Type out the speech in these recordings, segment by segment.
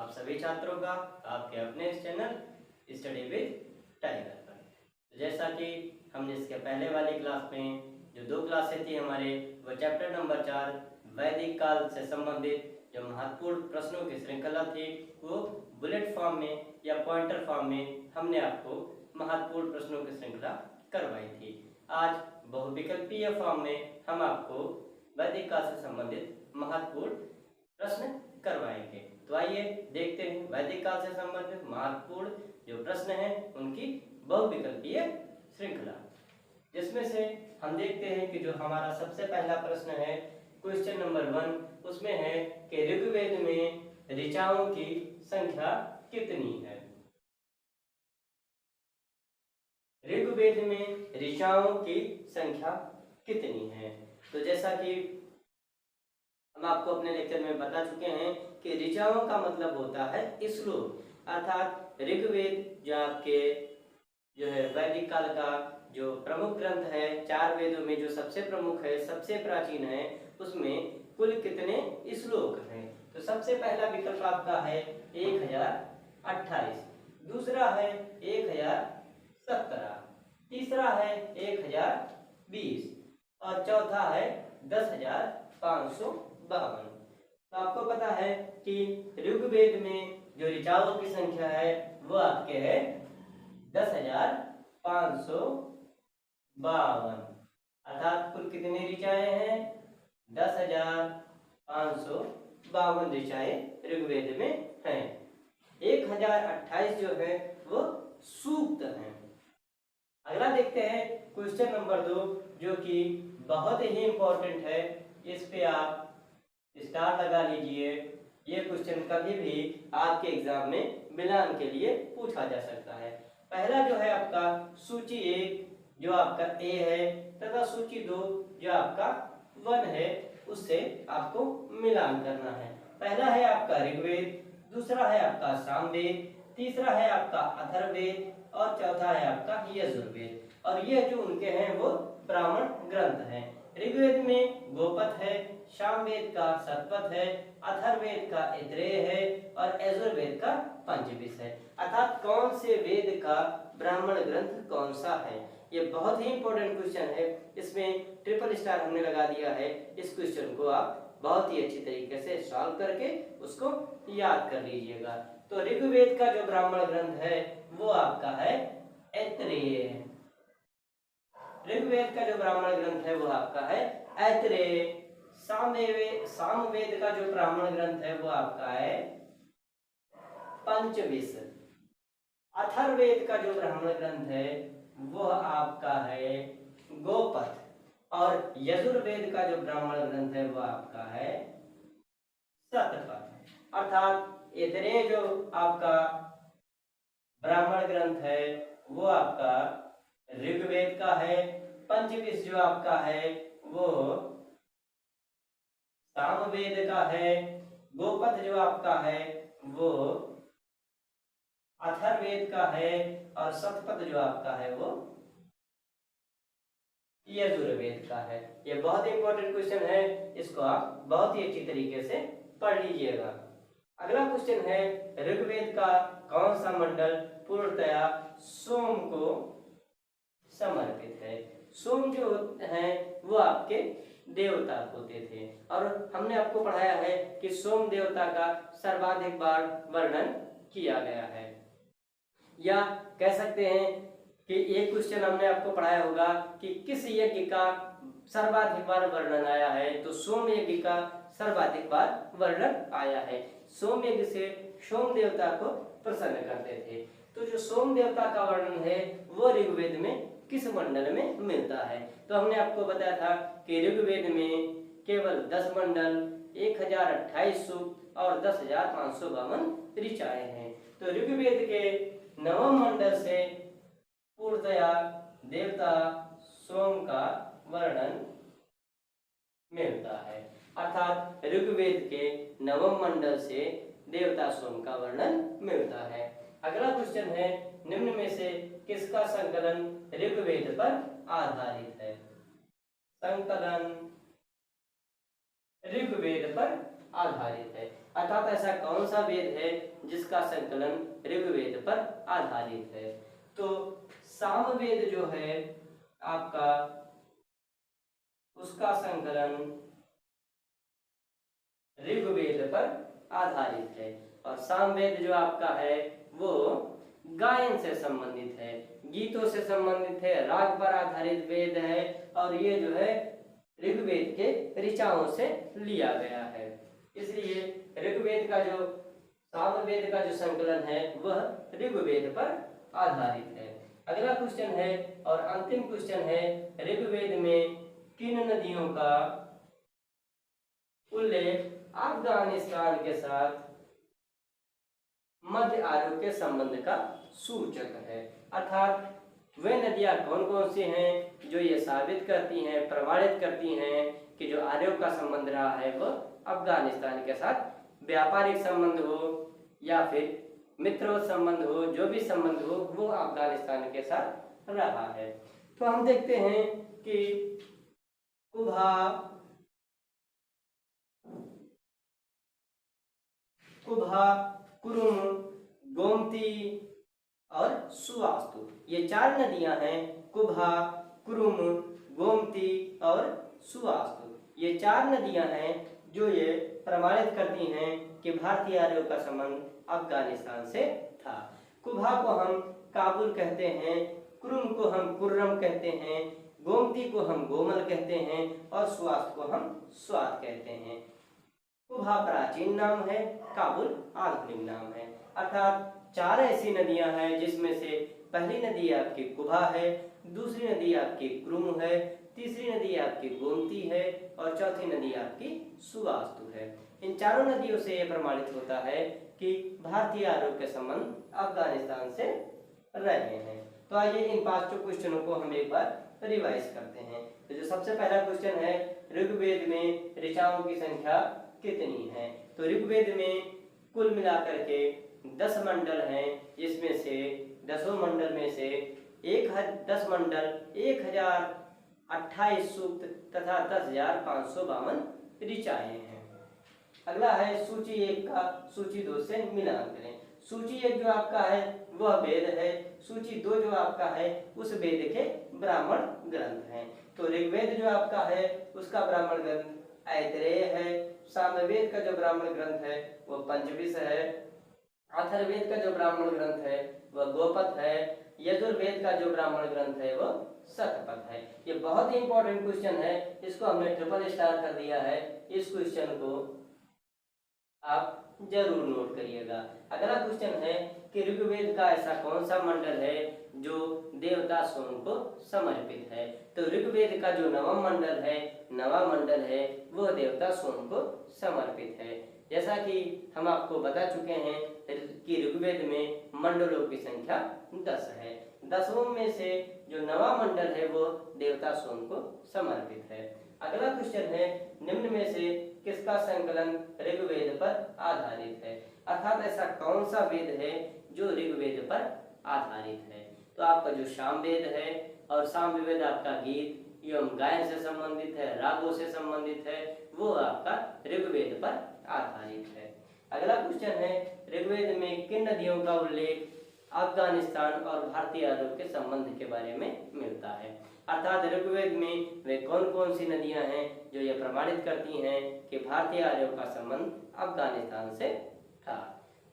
आप सभी छात्रों का आपके अपने इस चैनल स्टडी विद टाइगर पर। तो जैसा कि हमने इसके पहले वाली क्लास में जो 2 क्लासें थी हमारे, वो चैप्टर नंबर 4 वैदिक काल से संबंधित जो महत्वपूर्ण प्रश्नों की श्रृंखला थी, वो बुलेट फॉर्म में या पॉइंटर फॉर्म में हमने आपको महत्वपूर्ण प्रश्नों की श्रृंखला करवाई थी। आज बहुविकल्पीय फॉर्म में हम आपको वैदिक काल से संबंधित महत्वपूर्ण प्रश्न करवाएंगे। तो आइए देखते हैं वैदिक काल से संबंधित महत्वपूर्ण जो प्रश्न हैं उनकी बहुविकल्पीय श्रृंखला, जिसमें से हम देखते हैं कि जो हमारा सबसे पहला प्रश्न है क्वेश्चन नंबर 1, उसमें है कि ऋग्वेद में ऋचाओं की संख्या कितनी है। ऋग्वेद में ऋचाओं की संख्या कितनी है। तो जैसा कि हम आपको अपने लेक्चर में बता चुके हैं कि ऋचाओं का मतलब होता है श्लोक, अर्थात ऋग्वेद जो आपके जो है वैदिक काल का जो प्रमुख ग्रंथ है, 4 वेदों में जो सबसे प्रमुख है, सबसे प्राचीन है, उसमें कुल कितने श्लोक हैं। तो सबसे पहला विकल्प आपका है 1028, दूसरा है 1017, तीसरा है 1020 और चौथा है 10,552। तो आपको पता है कि ऋग्वेद में जो ऋचाओं की संख्या है वो आपके है 10,552, अर्थात कुल कितनी ऋचाएं हैं, 10,552 ऋचाएं ऋग्वेद में हैं। 1028 जो है वो सूक्त हैं। अगला देखते हैं क्वेश्चन नंबर 2, जो कि बहुत ही इंपॉर्टेंट है। इस पे आप स्टार लगा लीजिए। ये क्वेश्चन कभी भी आपके एग्जाम में मिलान के लिए पूछा जा सकता है। पहला जो है आपका सूची 1 जो आपका ए है, तथा सूची 2 जो आपका 1 है, उससे आपको मिलान करना है। पहला है आपका ऋग्वेद, दूसरा है आपका सामवेद, तीसरा है आपका अथर्ववेद और चौथा है आपका यजुर्वेद। और ये जो उनके हैं वो ब्राह्मण ग्रंथ हैं। ऋग्वेद में गोपथ है, सामवेद का शतपथ है, अथर्ववेद का ऐत्रेय है और यजुर्वेद का पंचविंश है। अर्थात कौन से वेद का ब्राह्मण ग्रंथ कौन सा है, ये बहुत ही इंपॉर्टेंट क्वेश्चन है। इसमें ट्रिपल स्टार हमने लगा दिया है। इस क्वेश्चन को आप बहुत ही अच्छी तरीके से सॉल्व करके उसको याद कर लीजिएगा। तो ऋग्वेद का जो ब्राह्मण ग्रंथ है वो आपका है ऐत्रेय। ऋग्वेद का जो ब्राह्मण ग्रंथ है वो आपका है ऐत्रेय। सामवेद का जो ब्राह्मण ग्रंथ है वो आपका है पंचविंश। अथर्ववेद का जो ब्राह्मण ग्रंथ है वो आपका है गोपथ। और यजुर्वेद का जो ब्राह्मण ग्रंथ है वो आपका है शतपथ। अर्थात ऐत्रेय जो आपका ब्राह्मण ग्रंथ है वो आपका ऋग्वेद का है, पंचविंश जो आपका है वो सामवेद का है, गोपथ जो आपका है वो अथर्ववेद का है और शतपथ जो आपका है वो यजुर्वेद का है। ये बहुत ही इंपॉर्टेंट क्वेश्चन है, इसको आप बहुत ही अच्छी तरीके से पढ़ लीजिएगा। अगला क्वेश्चन है ऋग्वेद का कौन सा मंडल पूर्णतया सोम को समर्पित है। सोम जो है वो आपके देवता होते थे और हमने आपको पढ़ाया है कि सोम देवता का सर्वाधिक बार वर्णन किया गया है। या कह सकते हैं कि एक क्वेश्चन हमने आपको पढ़ाया होगा कि किस यज्ञ का सर्वाधिक बार वर्णन आया है, तो सोम यज्ञ का सर्वाधिक बार वर्णन आया है। सोम यज्ञ से सोम देवता को प्रसन्न करते थे। तो जो सोम देवता का वर्णन है वो ऋग्वेद में किस मंडल में मिलता है। तो हमने आपको बताया था कि ऋग्वेद में केवल 10 मंडल, 1028 सूक्त और 10,552 ऋचाएं हैं। तो ऋग्वेद के 9वें मंडल से पूर्णतया देवता सोम का वर्णन मिलता है। अर्थात ऋग्वेद के 9वें मंडल से देवता सोम का वर्णन मिलता है। अगला क्वेश्चन है निम्न में से किसका संकलन ऋग्वेद पर आधारित है। संकलन ऋग्वेद पर आधारित है। अर्थात ऐसा कौन सा वेद है जिसका संकलन ऋग्वेद पर आधारित है? तो सामवेद जो है आपका, उसका संकलन ऋग्वेद पर आधारित है। और सामवेद जो आपका है वो गायन से संबंधित है, गीतों से संबंधित है, राग पर आधारित वेद है और ये जो है ऋग्वेद के ऋचाओं से लिया गया है। इसलिए ऋग्वेद का जो सामवेद का जो संकलन है वह ऋग्वेद पर आधारित है। अगला क्वेश्चन है और अंतिम क्वेश्चन है, ऋग्वेद में किन नदियों का उल्लेख अफगानिस्तान के साथ मध्य आर्यों के संबंध का सूचक है? अर्थात वे नदियां कौन कौन सी हैं जो ये साबित करती हैं, प्रमाणित करती हैं कि जो आर्यों का संबंध रहा है वो अफगानिस्तान के साथ व्यापारिक संबंध हो या फिर मित्रवत संबंध हो, जो भी संबंध हो वो अफगानिस्तान के साथ रहा है। तो हम देखते हैं कि कुभा, कुरुम, गोमती और सुवास्तु, ये 4 नदियां हैं। कुभा, कुरुम, गोमती और सुवास्तु, ये 4 नदियां हैं जो ये प्रमाणित करती हैं कि भारतीय आर्यों का संबंध अफगानिस्तान से था। कुभा को हम काबुल कहते हैं, कुरुम को हम कुर्रम कहते हैं, गोमती को हम गोमल कहते हैं और सुवास्तु को हम स्वात कहते हैं। कुभा प्राचीन नाम है, काबुल आधुनिक नाम है। अर्थात 4 ऐसी नदियां हैं जिसमें से पहली नदी आपकी कुभा है, दूसरी नदी आपकी कुरुम है, तीसरी नदी आपकी गोमती है और चौथी नदी आपकी सुवास्तु है। इन 4 नदियों से यह प्रमाणित होता है कि भारतीय आर्यों के संबंध अफगानिस्तान से रहे हैं। तो आइए इन 5 क्वेश्चनों को हम एक बार रिवाइज करते हैं। तो जो सबसे पहला क्वेश्चन है, ऋग्वेद में ऋचाओं की संख्या कितनी है? तो ऋग्वेद में कुल मिलाकर के 10 मंडल हैं, जिसमें से 10 मंडल में से 10 मंडल 1028 सूक्त तथा 10,552 ऋचाएं हैं। अगला है सूची 1 का सूची 2 से मिलान करें। सूची 1 जो आपका है वह वेद है, सूची 2 जो आपका है उस वेद के ब्राह्मण ग्रंथ हैं। तो ऋग्वेद जो आपका है उसका ब्राह्मण ग्रंथ ऐतरेय है, सामवेद का जो ब्राह्मण ग्रंथ है वो पंचविश है, अथर्ववेद का जो ब्राह्मण ग्रंथ है वह गोपथ है, यजुर्वेद का जो ब्राह्मण ग्रंथ है वह शतपथ है। ये बहुत ही इंपॉर्टेंट क्वेश्चन है, इसको हमने ट्रिपल स्टार कर दिया है। इस क्वेश्चन को आप जरूर नोट करिएगा। अगला क्वेश्चन है कि ऋग्वेद का ऐसा कौन सा मंडल है जो देवता सोम को समर्पित है? तो ऋग्वेद का जो नवम मंडल है वह देवता सोम को समर्पित है। जैसा कि हम आपको बता चुके हैं कि ऋग्वेद में मंडलों की संख्या 10 है। 10 में से जो नवा मंडल है वो देवता सोम को समर्पित है। अगला क्वेश्चन है, निम्न में से किसका संकलन ऋग्वेद पर आधारित है? अर्थात ऐसा कौन सा वेद है जो ऋग्वेद पर आधारित है? तो आपका जो सामवेद है, और सामवेद आपका गीत एवं गायन से संबंधित है, रागों से संबंधित है, वो आपका ऋग्वेद पर आधारित है। अगला क्वेश्चन है, ऋग्वेद में किन नदियों का उल्लेख अफगानिस्तान और भारतीय आर्यों के संबंध के बारे में मिलता है? अर्थात ऋग्वेद में वे कौन कौन सी नदियां हैं जो ये प्रमाणित करती हैं कि भारतीय आर्यों का संबंध अफगानिस्तान से था?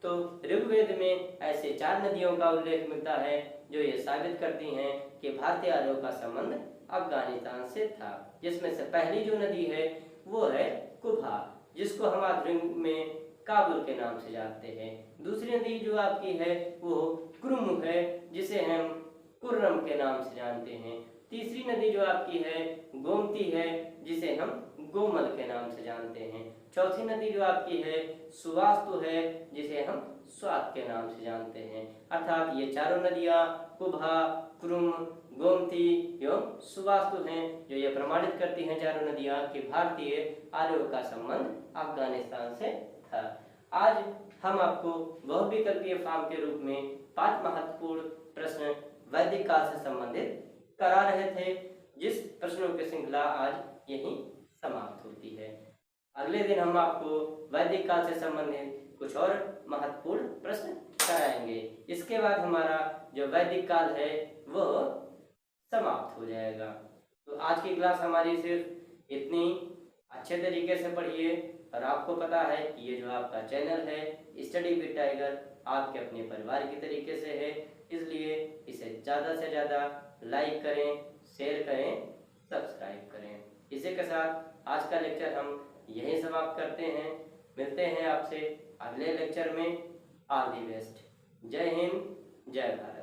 तो ऋग्वेद में ऐसे 4 नदियों का उल्लेख मिलता है जो ये साबित करती हैं कि भारतीय आर्यों का संबंध अफगानिस्तान से था। जिसमें से पहली जो नदी है वो है कुभा, जिसको हम आधुनिक में काबुल के नाम से जानते हैं। दूसरी नदी जो आपकी है वो कुरुम है, जिसे हम कुर्रम के नाम से जानते हैं। तीसरी नदी जो आपकी है गोमती है, जिसे हम गोमल के नाम से जानते हैं। चौथी नदी जो आपकी है सुवास्तु है, जिसे हम स्वात के नाम से जानते हैं। अर्थात ये 4 नदियां कुभा, कुरुम, गोमती एवं सुवास्तु हैं जो ये प्रमाणित करती हैं 4 नदियां कि भारतीय आर्यों का संबंध अफगानिस्तान से था। आज हम आपको बहुविकल्पीय फॉर्म के रूप में 5 महत्वपूर्ण प्रश्न वैदिक काल से संबंधित करा रहे थे, जिस प्रश्नों की श्रृंखला आज यहीं समाप्त होती है। अगले दिन हम आपको वैदिक काल से संबंधित कुछ और महत्वपूर्ण प्रश्न कराएंगे। इसके बाद हमारा जो वैदिक काल है वो समाप्त हो जाएगा। तो आज की क्लास हमारी सिर्फ इतनी। अच्छे तरीके से पढ़िए और आपको पता है कि ये जो आपका चैनल है स्टडी विद टाइगर आपके अपने परिवार की तरीके से है, इसलिए इसे ज़्यादा से ज़्यादा लाइक करें, शेयर करें, सब्सक्राइब करें। इसी के साथ आज का लेक्चर हम यहीं समाप्त करते हैं। मिलते हैं आपसे अगले लेक्चर में। All the best. जय हिंद, जय भारत।